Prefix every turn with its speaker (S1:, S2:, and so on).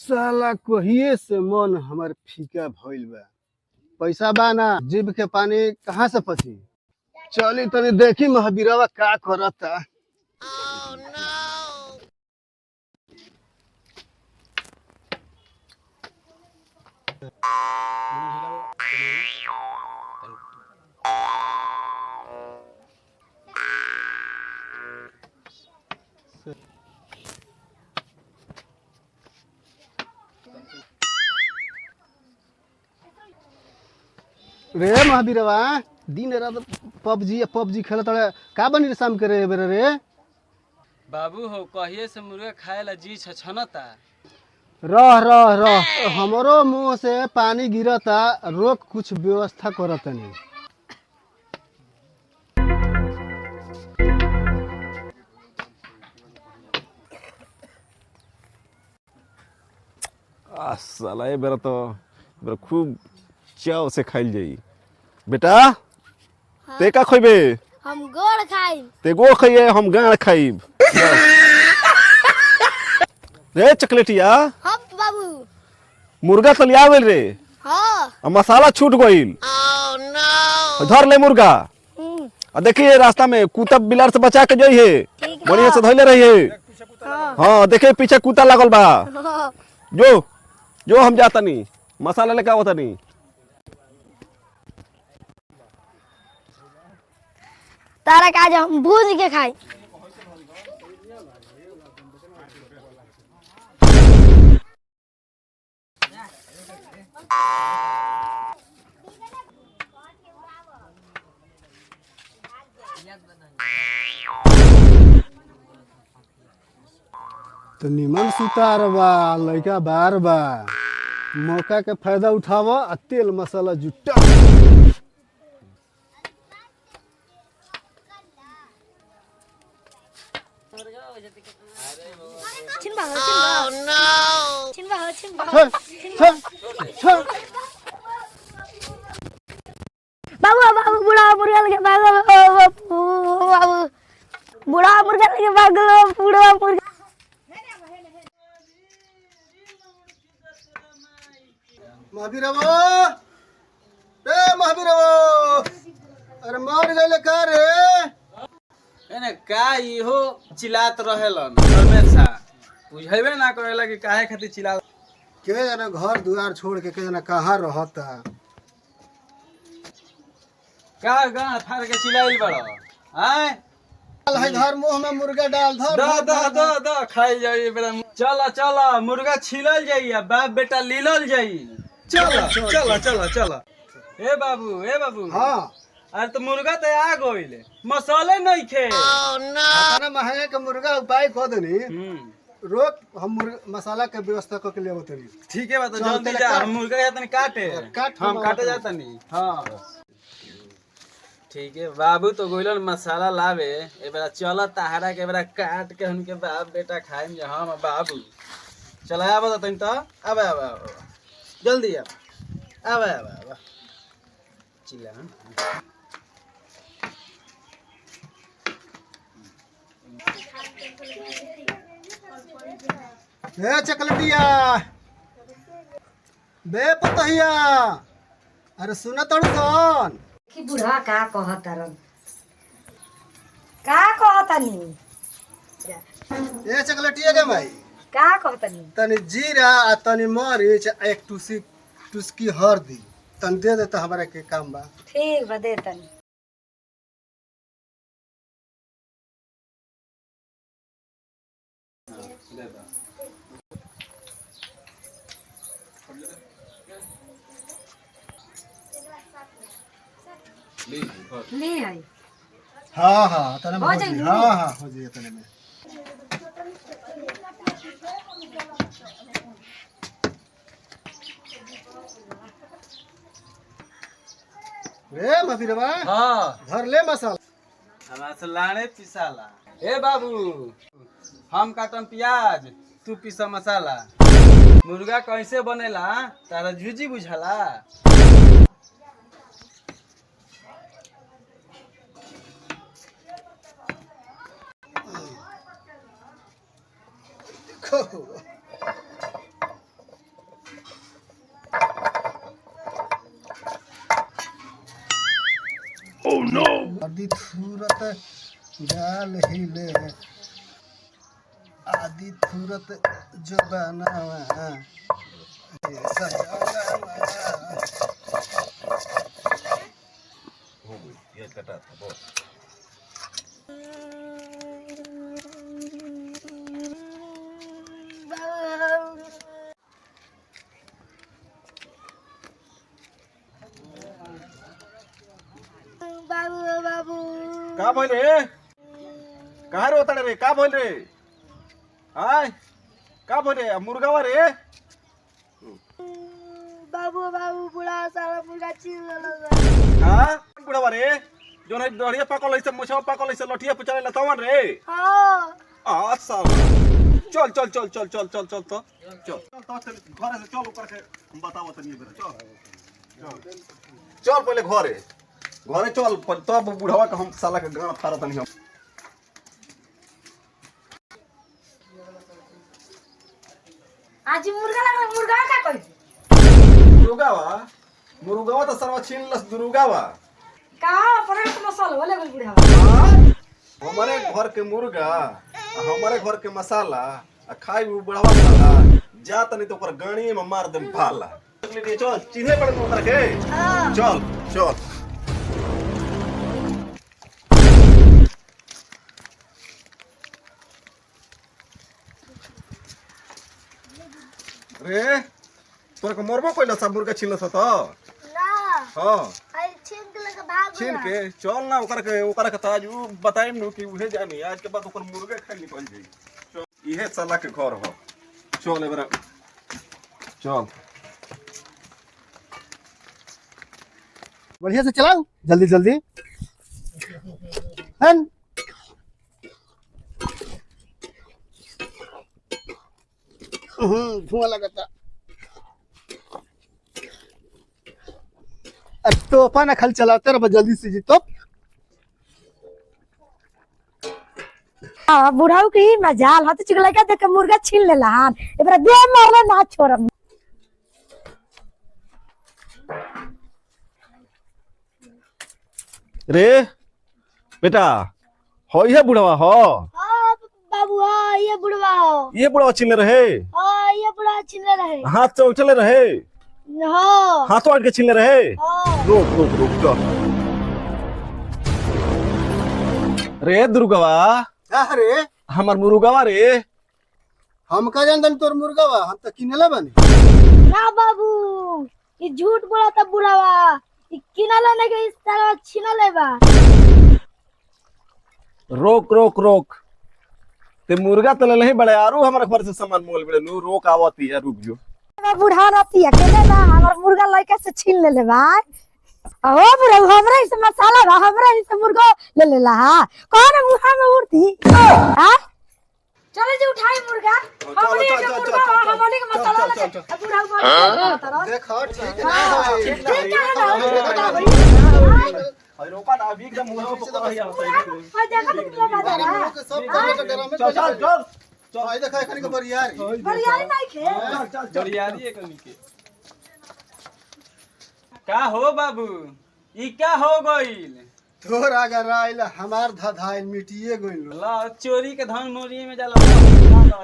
S1: साला कहिए से मन हमर फीका भइल बा। पैसा बा ना, जीभ के पानी कहाँ से पची। चली तनी देखी महावीरवा का करता। रे महावीरवा दिन रात पबजी खेलत का बनी रे शाम करे बेरे रे।
S2: बाबू हो कहिए से मुर्गा खाए ला जी छछनता।
S1: रह रह रह हमरो मुंह से पानी गिरता, रोक कुछ व्यवस्था करतनी।
S3: साला ये बेरा तो बेरा खूब चाव से खाइल जाई। बेटा ते का खइबे?
S4: हम गोड़ खाई।
S3: ते गो खइए हम गाड़ खाइब। रे चकलेटिया
S4: हाँ बाबू।
S3: मुर्गा तो लिया गेल रे।
S4: हाँ।
S3: अब मसाला छूट गइल।
S4: Oh no.
S3: धर ले मुर्गा। और देखिए रास्ता में कुत्ता बिलार से बचा के जाइए, बढ़िया से धइले रहिए। हाँ देखिए पीछे कुत्ता लागल बा। जो जो हम जाता नहीं, मसाला लेके आवता नहीं।
S4: तारा का हम भूज के खाई।
S1: तो निमन सुतार बा, लइका बार बा, मौका के फायदा उठाव आ तेल मसाला जुटा।
S4: छिनबा हो छिनबा हो छिनबा बाबू बाबू बुढ़ा मुर्गा लगे भागो बाबू बुढ़ा मुर्गा लगे भागो बुढ़ा मुर्गा।
S1: महावीरवा रे महावीरवा, अरे मार गइले का रे।
S2: एने का इहो चिल्लात रहेलन हमेशा, बुझेबे ना करेला कि काहे खातिर चिल्ला।
S1: के जना घर दुआर छोड़ के जना कहाँ रहता।
S2: का गांड फाड़ के चिल्लाइल बड़ो हैं।
S1: है घर मुंह में मुर्गा डाल धर
S2: द खाई जाई बेटा। चला चला मुर्गा छिलल जाई, बाप बेटा लीलल जाई। चला चला चला चला। ए बाबू
S1: हाँ
S2: अरे तो मुर्गा तो आ गइले, मसाले नहीं खे।
S1: खाना महंगा के मुर्गा उपाय खो देनी। रोक हम मसाला के व्यवस्था करके ले आवतनी।
S2: ठीक है बात, जल्दी जा। हम मुर्गा जातनी काटे, हम काटे जातनी। हाँ ठीक है बाबू तो गोइलन मसाला लावे। ए बेरा चल ताहरा के बेरा काट के उनके बाप बेटा खाएम जे। हम बाबू चला आब तनी तो। अब जल्दी अब चिल्ला।
S1: ए चकलटिया बे पतहिया, अरे सुन तड़ सन
S5: कि बुढ़ा का कहतारन का कहतानी।
S1: ए चकलटिया के भाई
S5: का कहतानी।
S1: तनी जीरा आ तनी मरीच आ एक टुस्की हल्दी तन दे देता हमारा के काम बा।
S5: ठीक बा दे तनी। ले आई।
S1: हाँ हाँ तने में
S5: हो
S1: हो
S5: जाई
S1: जाई।
S5: नु?
S1: हाँ हाँ हो जाई तने में। रे महावीरवा
S2: हाँ
S1: धर ले मसाला।
S2: हमरा से लाने पिसाला। ए बाबू हम काटम प्याज, तू पीसा मसाला। मुर्गा कैसे बनेला तारा झुजी बुझाला।
S1: आदि थूरत गाल हिले आदि थूरत जबानावा ये सजानावा।
S3: ये कटा था बहुत।
S4: बाबू बाबू
S3: का बोल रे? कहा रे होता रे? का बोल रे? आय का बोल रे? मुर्गावा रे?
S4: बाबू बाबू बुढ़ा सारा मुर्गा छीन लेलक।
S3: हाँ बुढ़ावा रे? जो नहीं दढ़िया पकल ऐसे मुछवा पकल ऐसे लठिया पे चले तवन रे?
S4: हाँ
S3: आ साला चल चल चल चल चल चल चल तो चल चल घर से चल ऊपर के हम बताओ तनी बेरा चल चल पहले घरे घरे चल तब बुढ़ावा के हम साला के गाना फाड़ा तनी हम।
S5: आज मुर्गा लग रहा मुर्गा का कोई
S3: मुर्गावा तो सरवा छीन लस दुर्गावा।
S5: कहां पर मसाला वाले कोई बुढ़ा
S3: हमारे घर के मुर्गा हमारे घर के मसाला खाई वो बुढ़ावा साला जा तनी तो ओकर गाड़ी में मार देम भाला। चल चिन्हे पड़े उतर के चल चल रे तोर के मरबो कोइला सब मुर्गा छीनलस त
S4: ना
S3: हां
S4: आई छीन के लेके भाग
S3: छीन
S4: गया।
S3: के चल ना ओकर के ताज उ बताइम नु कि उहे जानी आज के बाद ओकर मुर्गा खाई निकल जाई। चल इहे साला के घर हो चल एबरा चल
S1: बढ़िया से चलाओ जल्दी जल्दी हन धुआं लगता। अब तो अपन खाली चलाते रहो जल्दी से जी तो
S5: हां बुढ़ाऊ की मजाल हाथ चिकला का देख के मुर्गा छीन लेला हां एबरा दे मारला ना छोड़म।
S3: रे बेटा हो ये बुढ़वा हो
S4: हाँ बाबू हाँ ये बुढ़वा हो।
S3: ये बुढ़वा छीन रहे
S4: हाँ ये बुढ़ा छीन रहे।
S3: हाथ से उठले रहे
S4: हाँ
S3: हाथों आट के छीन रहे।
S4: हाँ
S3: रुक रुक रुक चल रे दुर्गवा
S1: अरे
S3: हमर मुर्गावा रे
S1: हम का जानतन तोर मुर्गावा हम तो किनेला बानी।
S4: ना बाबू ये झूठ बोला था बुढ़ावा ये किनाला नहीं इस तरह छीना लेबा।
S3: रोक रोक रोक ते मुर्गा तले नहीं बड़े आरू हमारे घर से सामान मोल बड़े नु रोक आवती है रुक जो
S5: बुढ़ा रहती है केले ना हमर मुर्गा लइका से छीन ले भाई। ओ बुढ़ा हमरा इस मसाला बा हमरा इस मुर्गा ले लेला हां कौन मुहा में उड़ती हां चले जी उठाई मुर्गा हमनी के मुर्गा हमनी के मसाला लगे बुढ़ा बुढ़ा
S1: देखो ठीक है
S5: ठीक है
S3: अरे रोका ना अभी एकदम मुंह में पकड़ रही है
S5: हां देखो निकला बाजार
S1: सब चल
S3: चल चल चल
S1: चल आई देखा एखनी के बरियार
S5: बरियारी नहीं खे
S2: जड़ियारी है कनी के का हो बाबू ई क्या हो गइल?
S1: तोर अगर आइल हमार धधाइल मिटिए गइल।
S2: ला चोरी के धन मोरिए में जाला।